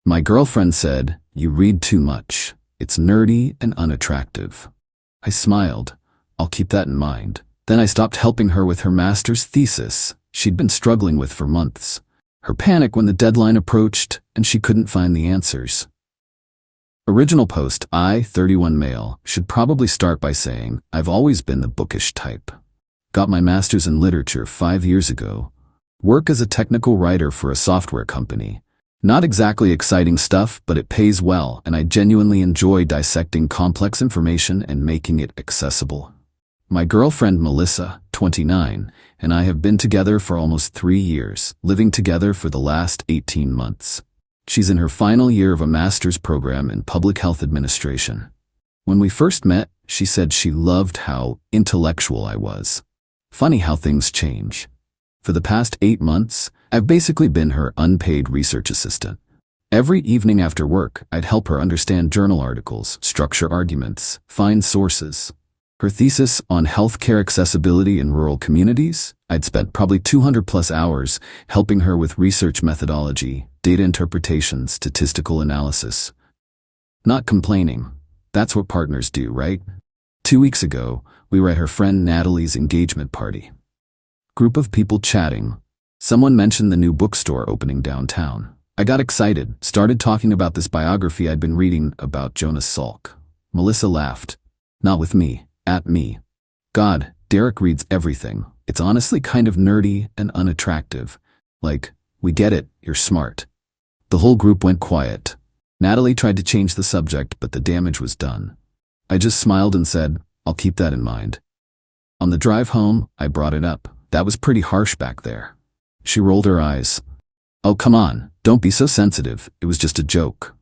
My girlfriend said, "You read too much. It's nerdy and unattractive." I smiled. I'll keep that in mind. Then I stopped helping her with her master's thesis she'd been struggling with for months. Her panic when the deadline approached and she couldn't find the answers. Original post, I, 31 male, should probably start by saying, I've always been the bookish type. Got my master's in literature 5 years ago. Work as a technical writer for a software company. Not exactly exciting stuff, but it pays well, and I genuinely enjoy dissecting complex information and making it accessible. My girlfriend Melissa, 29, and I have been together for almost 3 years, living together for the last 18 months. She's in her final year of a master's program in public health administration. When we first met, she said she loved how intellectual I was. Funny how things change. For the past 8 months, I've basically been her unpaid research assistant. Every evening after work, I'd help her understand journal articles, structure arguments, find sources. Her thesis on healthcare accessibility in rural communities, I'd spent probably 200+ hours helping her with research methodology, data interpretation, statistical analysis. Not complaining. That's what partners do, right? 2 weeks ago, we were at her friend Natalie's engagement party. Group of people chatting. Someone mentioned the new bookstore opening downtown. I got excited, started talking about this biography I'd been reading about Jonas Salk. Melissa laughed. Not with me, at me. God, Derek reads everything. It's honestly kind of nerdy and unattractive. Like, we get it, you're smart. The whole group went quiet. Natalie tried to change the subject, but the damage was done. I just smiled and said, I'll keep that in mind. On the drive home, I brought it up. That was pretty harsh back there. She rolled her eyes. Oh, come on, don't be so sensitive. It was just a joke.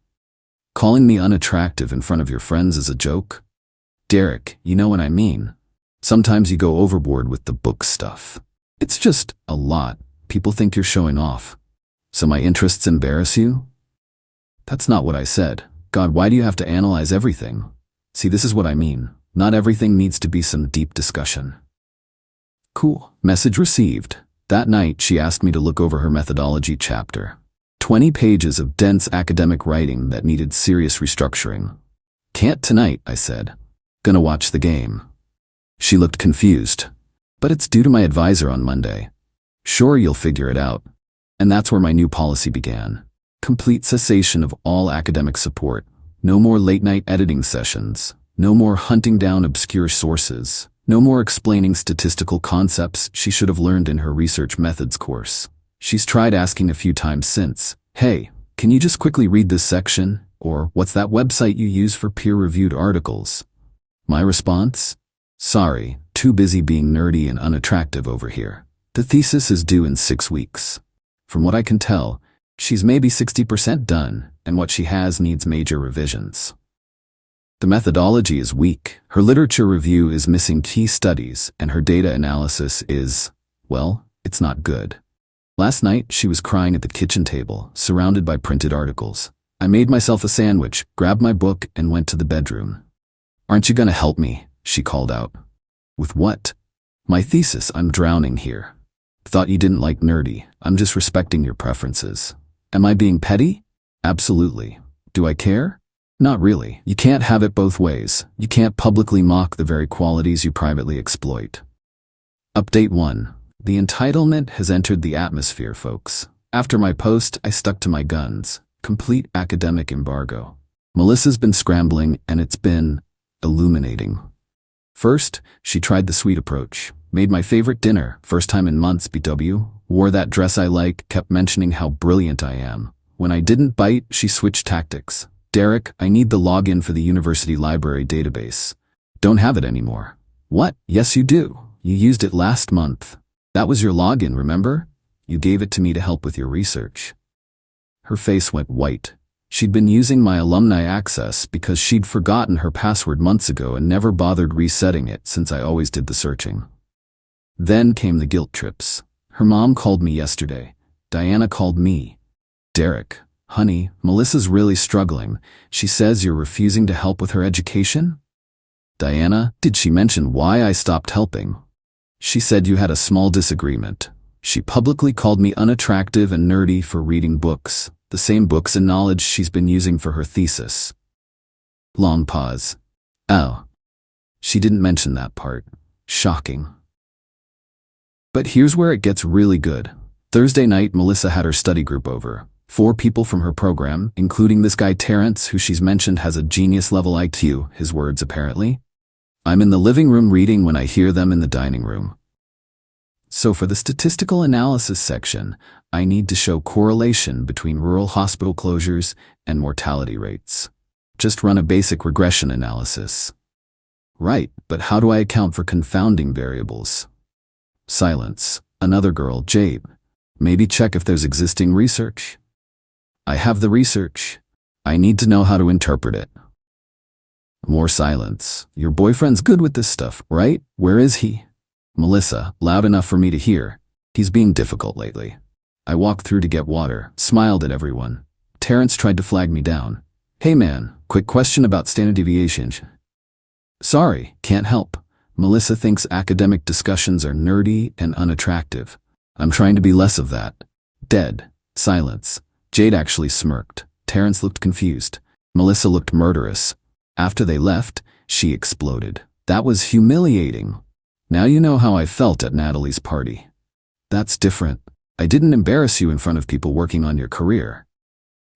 Calling me unattractive in front of your friends is a joke? Derek, you know what I mean. Sometimes you go overboard with the book stuff. It's just a lot. People think you're showing off. So my interests embarrass you? That's not what I said. God, why do you have to analyze everything? See, this is what I mean. Not everything needs to be some deep discussion. Cool. Message received. That night, she asked me to look over her methodology chapter. 20 pages of dense academic writing that needed serious restructuring. Can't tonight, I said. Gonna watch the game. She looked confused. But it's due to my advisor on Monday. Sure, you'll figure it out. And that's where my new policy began. Complete cessation of all academic support. No more late-night editing sessions. No more hunting down obscure sources. No more explaining statistical concepts she should have learned in her research methods course. She's tried asking a few times since, hey, can you just quickly read this section? Or, what's that website you use for peer-reviewed articles? My response? Sorry, too busy being nerdy and unattractive over here. The thesis is due in 6 weeks. From what I can tell, she's maybe 60% done, and what she has needs major revisions. The methodology is weak, her literature review is missing key studies, and her data analysis is, well, it's not good. Last night, she was crying at the kitchen table, surrounded by printed articles. I made myself a sandwich, grabbed my book, and went to the bedroom. Aren't you gonna help me? She called out. With what? My thesis, I'm drowning here. Thought you didn't like nerdy. I'm just respecting your preferences. Am I being petty? Absolutely. Do I care? Not really. You can't have it both ways. You can't publicly mock the very qualities you privately exploit. Update 1. The entitlement has entered the atmosphere, folks. After my post, I stuck to my guns. Complete academic embargo. Melissa's been scrambling, and it's been illuminating. First, she tried the sweet approach. Made my favorite dinner, first time in months, BW. Wore that dress I like, kept mentioning how brilliant I am. When I didn't bite, she switched tactics. Derek, I need the login for the university library database. Don't have it anymore. What? Yes, you do. You used it last month. That was your login, remember? You gave it to me to help with your research. Her face went white. She'd been using my alumni access because she'd forgotten her password months ago and never bothered resetting it since I always did the searching. Then came the guilt trips. Her mom called me yesterday. Diana called me. Derek, honey, Melissa's really struggling. She says you're refusing to help with her education? Diana, did she mention why I stopped helping? She said you had a small disagreement. She publicly called me unattractive and nerdy for reading books. the same books and knowledge she's been using for her thesis. Long pause. Oh. She didn't mention that part. Shocking. But here's where it gets really good. Thursday night, Melissa had her study group over. 4 people from her program, including this guy Terrence, who she's mentioned has a genius-level IQ, his words apparently. I'm in the living room reading when I hear them in the dining room. So for the statistical analysis section, I need to show correlation between rural hospital closures and mortality rates. Just run a basic regression analysis. Right, but how do I account for confounding variables? Silence. Another girl, Jade. Maybe check if there's existing research. I have the research. I need to know how to interpret it. More silence. Your boyfriend's good with this stuff, right? Where is he? Melissa, loud enough for me to hear. He's being difficult lately. I walked through to get water, smiled at everyone. Terrence tried to flag me down. Hey man, quick question about standard deviation. Sorry, can't help. Melissa thinks academic discussions are nerdy and unattractive. I'm trying to be less of that. Dead. Silence. Jade actually smirked. Terrence looked confused. Melissa looked murderous. After they left, she exploded. That was humiliating. Now you know how I felt at Natalie's party. That's different. I didn't embarrass you in front of people working on your career.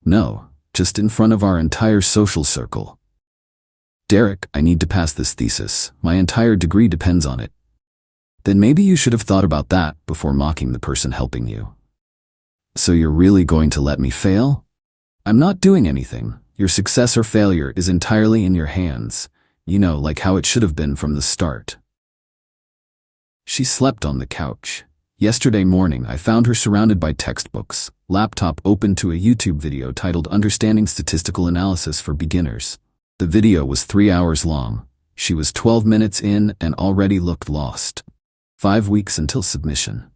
No, just in front of our entire social circle. Derek, I need to pass this thesis. My entire degree depends on it. Then maybe you should have thought about that before mocking the person helping you. So you're really going to let me fail? I'm not doing anything. Your success or failure is entirely in your hands. You know, like how it should have been from the start. She slept on the couch. Yesterday morning, I found her surrounded by textbooks, laptop open to a YouTube video titled Understanding Statistical Analysis for Beginners. The video was 3 hours long. She was 12 minutes in and already looked lost. 5 weeks until submission.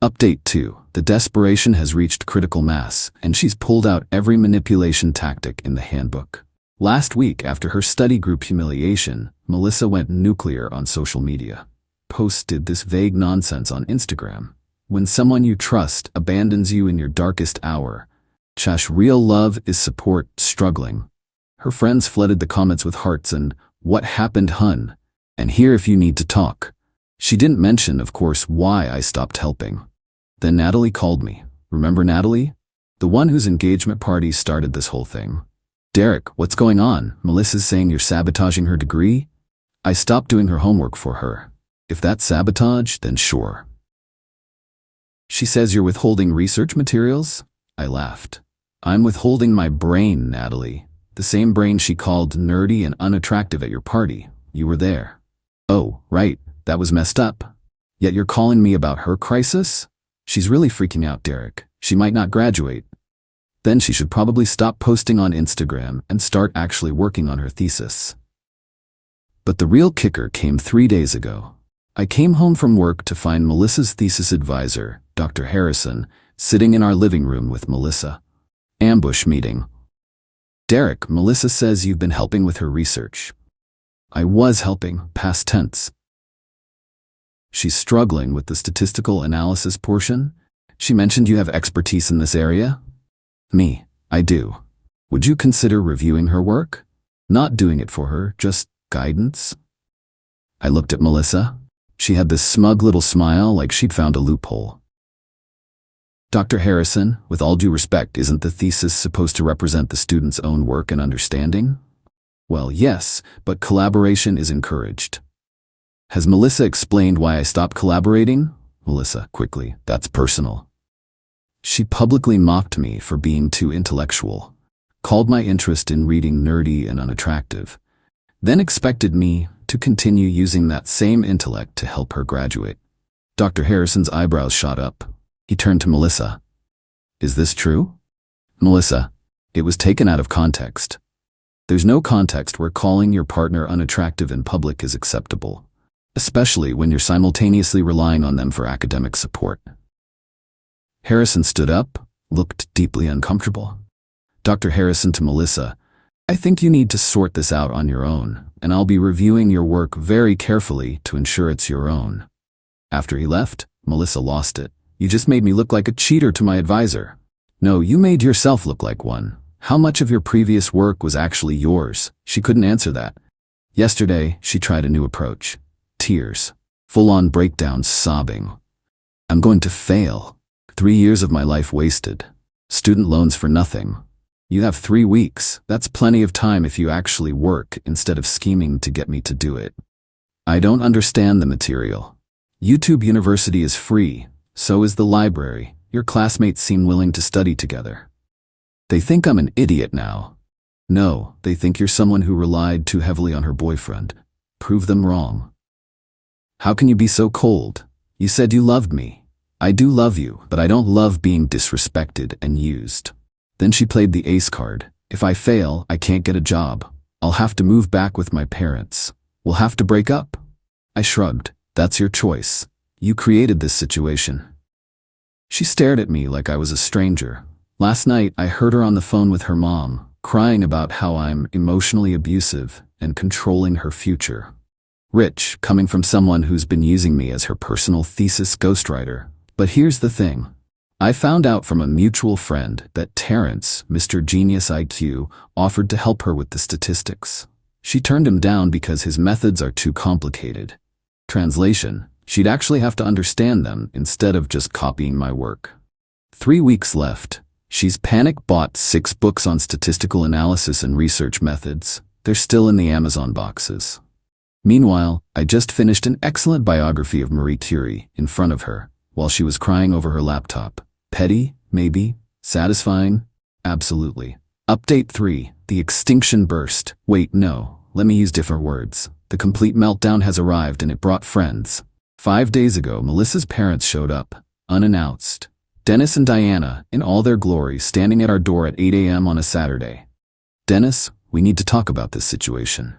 Update 2. The desperation has reached critical mass, and she's pulled out every manipulation tactic in the handbook. Last week, after her study group humiliation, Melissa went nuclear on social media. Posted this vague nonsense on Instagram. When someone you trust abandons you in your darkest hour. Chash, real love is support, struggling. Her friends flooded the comments with hearts and, what happened, hun? And here if you need to talk. She didn't mention, of course, why I stopped helping. Then Natalie called me. Remember Natalie? The one whose engagement party started this whole thing. Derek, what's going on? Melissa's saying you're sabotaging her degree? I stopped doing her homework for her. If that's sabotage, then sure. She says you're withholding research materials? I laughed. I'm withholding my brain, Natalie. The same brain she called nerdy and unattractive at your party. You were there. Oh, right. That was messed up. Yet you're calling me about her crisis? She's really freaking out, Derek. She might not graduate. Then she should probably stop posting on Instagram and start actually working on her thesis. But the real kicker came 3 days ago. I came home from work to find Melissa's thesis advisor, Dr. Harrison, sitting in our living room with Melissa. Ambush meeting. Derek, Melissa says you've been helping with her research. I was helping, past tense. She's struggling with the statistical analysis portion. She mentioned you have expertise in this area. Me, I do. Would you consider reviewing her work? Not doing it for her, just guidance? I looked at Melissa. She had this smug little smile like she'd found a loophole. Dr. Harrison, with all due respect, isn't the thesis supposed to represent the student's own work and understanding? Well, yes, but collaboration is encouraged. Has Melissa explained why I stopped collaborating? Melissa, quickly, that's personal. She publicly mocked me for being too intellectual, called my interest in reading nerdy and unattractive, then expected me to continue using that same intellect to help her graduate. Dr. Harrison's eyebrows shot up. He turned to Melissa. Is this true? Melissa, it was taken out of context. There's no context where calling your partner unattractive in public is acceptable, especially when you're simultaneously relying on them for academic support. Harrison stood up, looked deeply uncomfortable. Dr. Harrison to Melissa, I think you need to sort this out on your own, and I'll be reviewing your work very carefully to ensure it's your own. After he left, Melissa lost it. You just made me look like a cheater to my advisor. No, you made yourself look like one. How much of your previous work was actually yours? She couldn't answer that. Yesterday, she tried a new approach. Tears. Full-on breakdowns, sobbing. I'm going to fail. 3 years of my life wasted. Student loans for nothing. You have 3 weeks. That's plenty of time if you actually work instead of scheming to get me to do it. I don't understand the material. YouTube University is free. So is the library. Your classmates seem willing to study together. They think I'm an idiot now. No, they think you're someone who relied too heavily on her boyfriend. Prove them wrong. How can you be so cold? You said you loved me. I do love you, but I don't love being disrespected and used. Then she played the ace card. If I fail, I can't get a job. I'll have to move back with my parents. We'll have to break up. I shrugged. That's your choice. You created this situation. She stared at me like I was a stranger. Last night, I heard her on the phone with her mom, crying about how I'm emotionally abusive and controlling her future. Rich, coming from someone who's been using me as her personal thesis ghostwriter. But here's the thing. I found out from a mutual friend that Terrence, Mr. Genius IQ, offered to help her with the statistics. She turned him down because his methods are too complicated. Translation, she'd actually have to understand them instead of just copying my work. 3 weeks left. She's panic-bought 6 books on statistical analysis and research methods. They're still in the Amazon boxes. Meanwhile, I just finished an excellent biography of Marie Curie in front of her, while she was crying over her laptop. Petty? Maybe. Satisfying? Absolutely. Update 3. The extinction burst. Wait, no. Let me use different words. The complete meltdown has arrived and it brought friends. 5 days ago, Melissa's parents showed up, unannounced. Dennis and Diana, in all their glory, standing at our door at 8 a.m. on a Saturday. Dennis, we need to talk about this situation.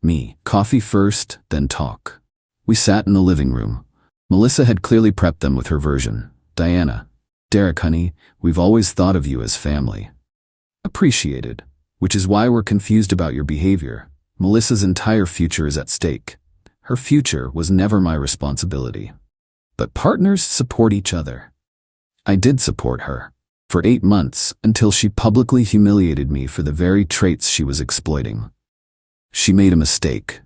Me, coffee first, then talk. We sat in the living room. Melissa had clearly prepped them with her version. Diana, Derek, honey, we've always thought of you as family. Appreciated. Which is why we're confused about your behavior. Melissa's entire future is at stake. Her future was never my responsibility. But partners support each other. I did support her. For 8 months, until she publicly humiliated me for the very traits she was exploiting. She made a mistake.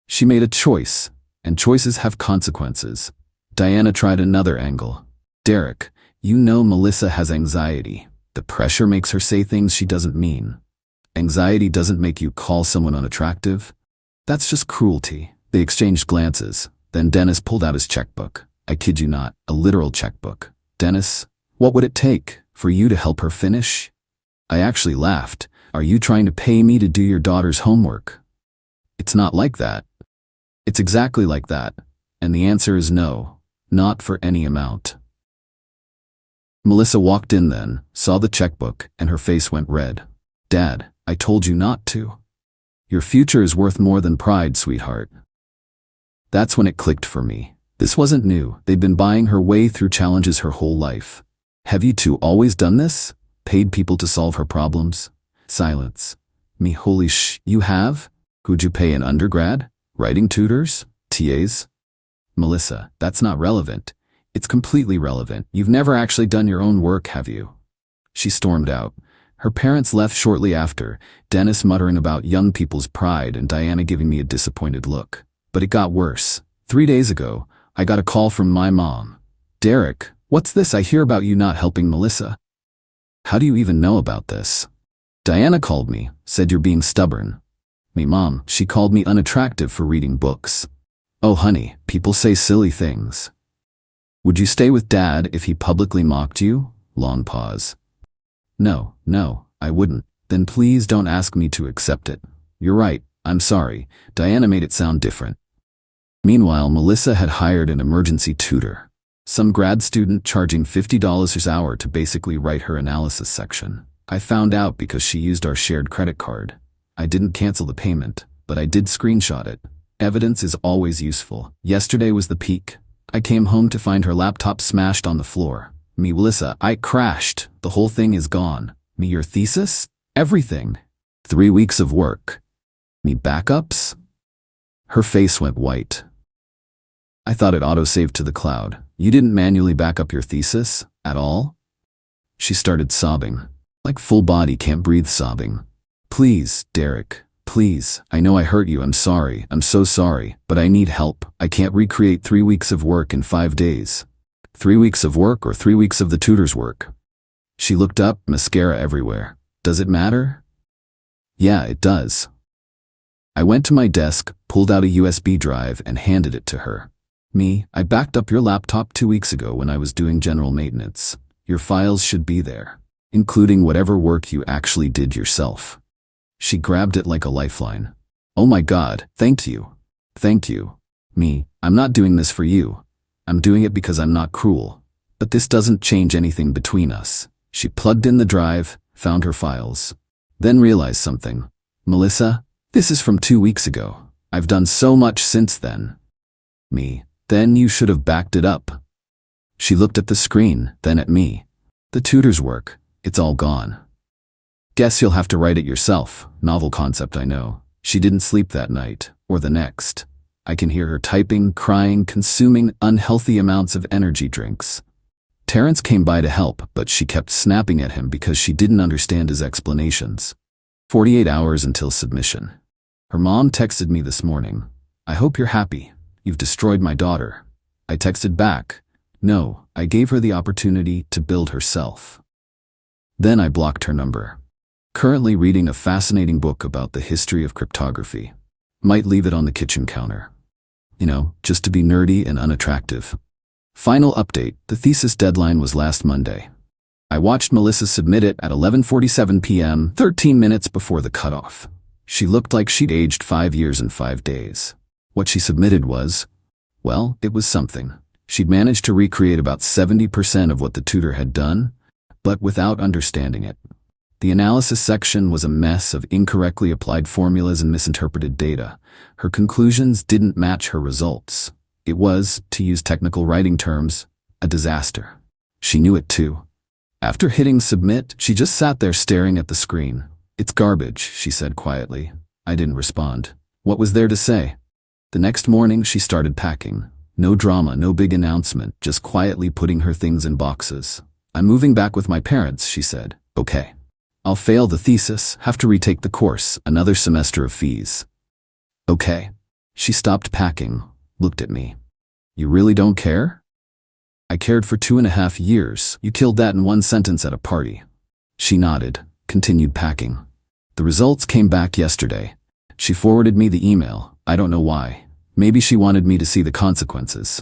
She made a choice, and choices have consequences. Diana tried another angle. Derek, you know Melissa has anxiety. The pressure makes her say things she doesn't mean. Anxiety doesn't make you call someone unattractive. That's just cruelty. They exchanged glances. Then Dennis pulled out his checkbook. I kid you not, a literal checkbook. Dennis, what would it take for you to help her finish? I actually laughed. Are you trying to pay me to do your daughter's homework? It's not like that. It's exactly like that. And the answer is no, not for any amount. Melissa walked in then, saw the checkbook, and her face went red. Dad, I told you not to. Your future is worth more than pride, sweetheart. That's when it clicked for me. This wasn't new. They'd been buying her way through challenges her whole life. Have you two always done this? Paid people to solve her problems? Silence. Me, holy you have? Who'd you pay in undergrad? Writing tutors? TAs? Melissa, that's not relevant. It's completely relevant. You've never actually done your own work, have you? She stormed out. Her parents left shortly after, Dennis muttering about young people's pride and Diana giving me a disappointed look. But it got worse. 3 days ago, I got a call from my mom. Derek, what's this I hear about you not helping Melissa? How do you even know about this? Diana called me, said you're being stubborn. Me mom, she called me unattractive for reading books. Oh honey, people say silly things. Would you stay with Dad if he publicly mocked you? Long pause. No, I wouldn't. Then please don't ask me to accept it. You're right, I'm sorry. Diana made it sound different. Meanwhile, Melissa had hired an emergency tutor. Some grad student charging $50 an hour to basically write her analysis section. I found out because she used our shared credit card. I didn't cancel the payment, but I did screenshot it. Evidence is always useful. Yesterday was the peak. I came home to find her laptop smashed on the floor. Me, Melissa, I crashed. The whole thing is gone. Me, your thesis? Everything. 3 weeks of work. Me, backups? Her face went white. I thought it auto-saved to the cloud. You didn't manually back up your thesis? At all? She started sobbing, like full body can't breathe sobbing. Please, Derek, please, I know I hurt you, I'm sorry, I'm so sorry, but I need help. I can't recreate 3 weeks of work in 5 days. 3 weeks of work or 3 weeks of the tutor's work? She looked up, mascara everywhere. Does it matter? Yeah, it does. I went to my desk, pulled out a USB drive and handed it to her. I backed up your laptop 2 weeks ago when I was doing general maintenance. Your files should be there, including whatever work you actually did yourself. She grabbed it like a lifeline. Oh my God, thank you. Thank you. I'm not doing this for you. I'm doing it because I'm not cruel. But this doesn't change anything between us. She plugged in the drive, found her files. Then realized something. Melissa, this is from 2 weeks ago. I've done so much since then. Then you should have backed it up. She looked at the screen, then at me. The tutor's work, it's all gone. Guess you'll have to write it yourself. Novel concept, I know. She didn't sleep that night, or the next. I can hear her typing, crying, consuming unhealthy amounts of energy drinks. Terrence came by to help, but she kept snapping at him because she didn't understand his explanations. 48 hours until submission. Her mom texted me this morning. I hope you're happy. You've destroyed my daughter. I texted back. No, I gave her the opportunity to build herself. Then I blocked her number. Currently reading a fascinating book about the history of cryptography. Might leave it on the kitchen counter. Just to be nerdy and unattractive. Final update, the thesis deadline was last Monday. I watched Melissa submit it at 11:47 p.m., 13 minutes before the cutoff. She looked like she'd aged 5 years and 5 days. What she submitted was, well, it was something. She'd managed to recreate about 70% of what the tutor had done, but without understanding it. The analysis section was a mess of incorrectly applied formulas and misinterpreted data. Her conclusions didn't match her results. It was, to use technical writing terms, a disaster. She knew it too. After hitting submit, she just sat there staring at the screen. It's garbage, she said quietly. I didn't respond. What was there to say? The next morning, she started packing. No drama, no big announcement, just quietly putting her things in boxes. I'm moving back with my parents, she said. Okay. I'll fail the thesis, have to retake the course, another semester of fees. Okay. She stopped packing, looked at me. You really don't care? I cared for 2.5 years. You killed that in one sentence at a party. She nodded, continued packing. The results came back yesterday. She forwarded me the email. I don't know why. Maybe she wanted me to see the consequences.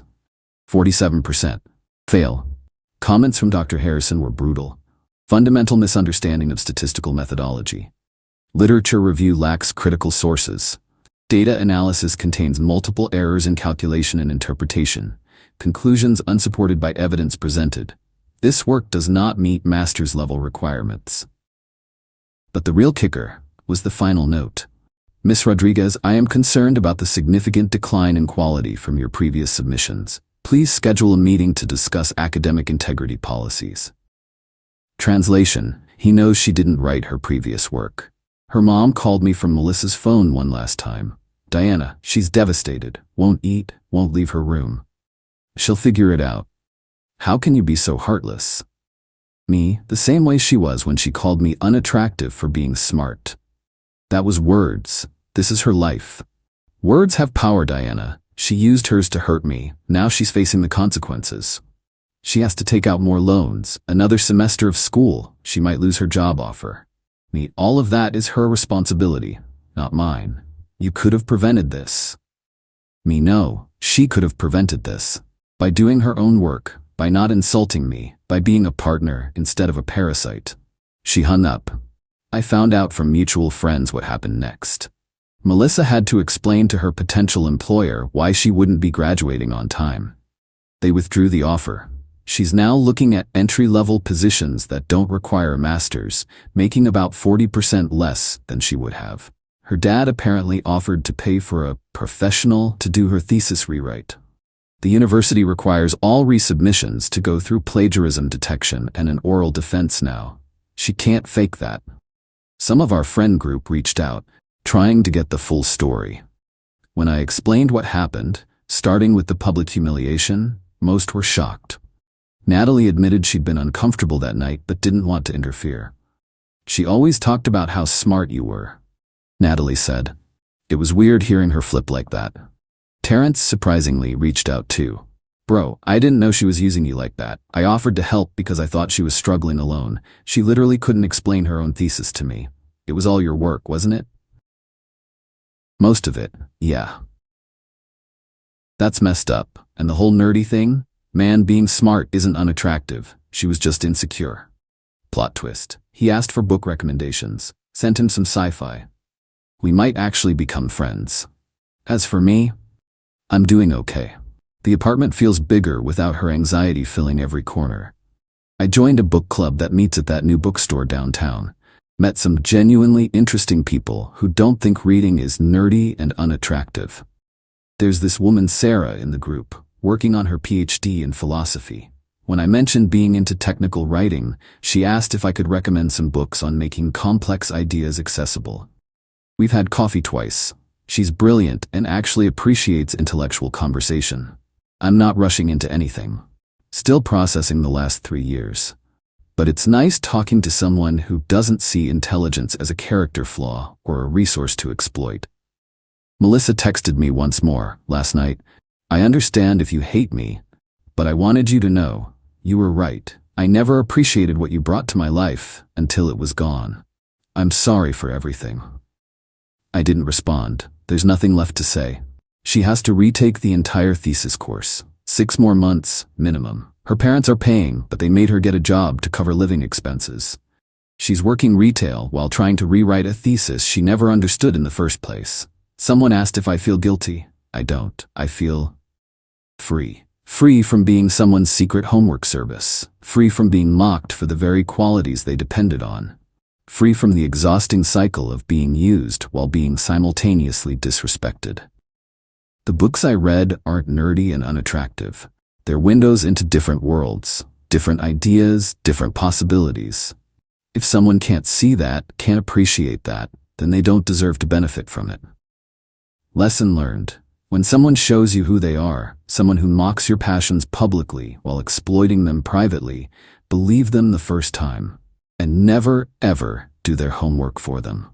47%. Fail. Comments from Dr. Harrison were brutal. Fundamental misunderstanding of statistical methodology. Literature review lacks critical sources. Data analysis contains multiple errors in calculation and interpretation. Conclusions unsupported by evidence presented. This work does not meet master's level requirements. But the real kicker was the final note. Ms. Rodriguez, I am concerned about the significant decline in quality from your previous submissions. Please schedule a meeting to discuss academic integrity policies. Translation: he knows she didn't write her previous work. Her mom called me from Melissa's phone one last time. Diana, she's devastated, won't eat, won't leave her room. She'll figure it out. How can you be so heartless? The same way she was when she called me unattractive for being smart. That was words. This is her life. Words have power, Diana. She used hers to hurt me. Now she's facing the consequences. She has to take out more loans, another semester of school. She might lose her job offer. All of that is her responsibility, not mine. You could have prevented this. No, she could have prevented this. By doing her own work, by not insulting me, by being a partner instead of a parasite. She hung up. I found out from mutual friends what happened next. Melissa had to explain to her potential employer why she wouldn't be graduating on time. They withdrew the offer. She's now looking at entry-level positions that don't require a master's, making about 40% less than she would have. Her dad apparently offered to pay for a professional to do her thesis rewrite. The university requires all resubmissions to go through plagiarism detection and an oral defense now. She can't fake that. Some of our friend group reached out, trying to get the full story. When I explained what happened, starting with the public humiliation, most were shocked. Natalie admitted she'd been uncomfortable that night but didn't want to interfere. She always talked about how smart you were, Natalie said. It was weird hearing her flip like that. Terrence surprisingly reached out too. Bro, I didn't know she was using you like that. I offered to help because I thought she was struggling alone. She literally couldn't explain her own thesis to me. It was all your work, wasn't it? Most of it, yeah. That's messed up. And the whole nerdy thing? Man, being smart isn't unattractive. She was just insecure. Plot twist. He asked for book recommendations. Sent him some sci-fi. We might actually become friends. As for me, I'm doing okay. The apartment feels bigger without her anxiety filling every corner. I joined a book club that meets at that new bookstore downtown. Met some genuinely interesting people who don't think reading is nerdy and unattractive. There's this woman Sarah in the group, working on her PhD in philosophy. When I mentioned being into technical writing, she asked if I could recommend some books on making complex ideas accessible. We've had coffee twice. She's brilliant and actually appreciates intellectual conversation. I'm not rushing into anything. Still processing the last 3 years. But it's nice talking to someone who doesn't see intelligence as a character flaw or a resource to exploit. Melissa texted me once more, last night. I understand if you hate me, but I wanted you to know, you were right. I never appreciated what you brought to my life until it was gone. I'm sorry for everything. I didn't respond. There's nothing left to say. She has to retake the entire thesis course. 6 more months, minimum. Her parents are paying, but they made her get a job to cover living expenses. She's working retail while trying to rewrite a thesis she never understood in the first place. Someone asked if I feel guilty. I don't. I feel free. Free from being someone's secret homework service. Free from being mocked for the very qualities they depended on. Free from the exhausting cycle of being used while being simultaneously disrespected. The books I read aren't nerdy and unattractive. They're windows into different worlds, different ideas, different possibilities. If someone can't see that, can't appreciate that, then they don't deserve to benefit from it. Lesson learned. When someone shows you who they are, someone who mocks your passions publicly while exploiting them privately, believe them the first time, and never, ever do their homework for them.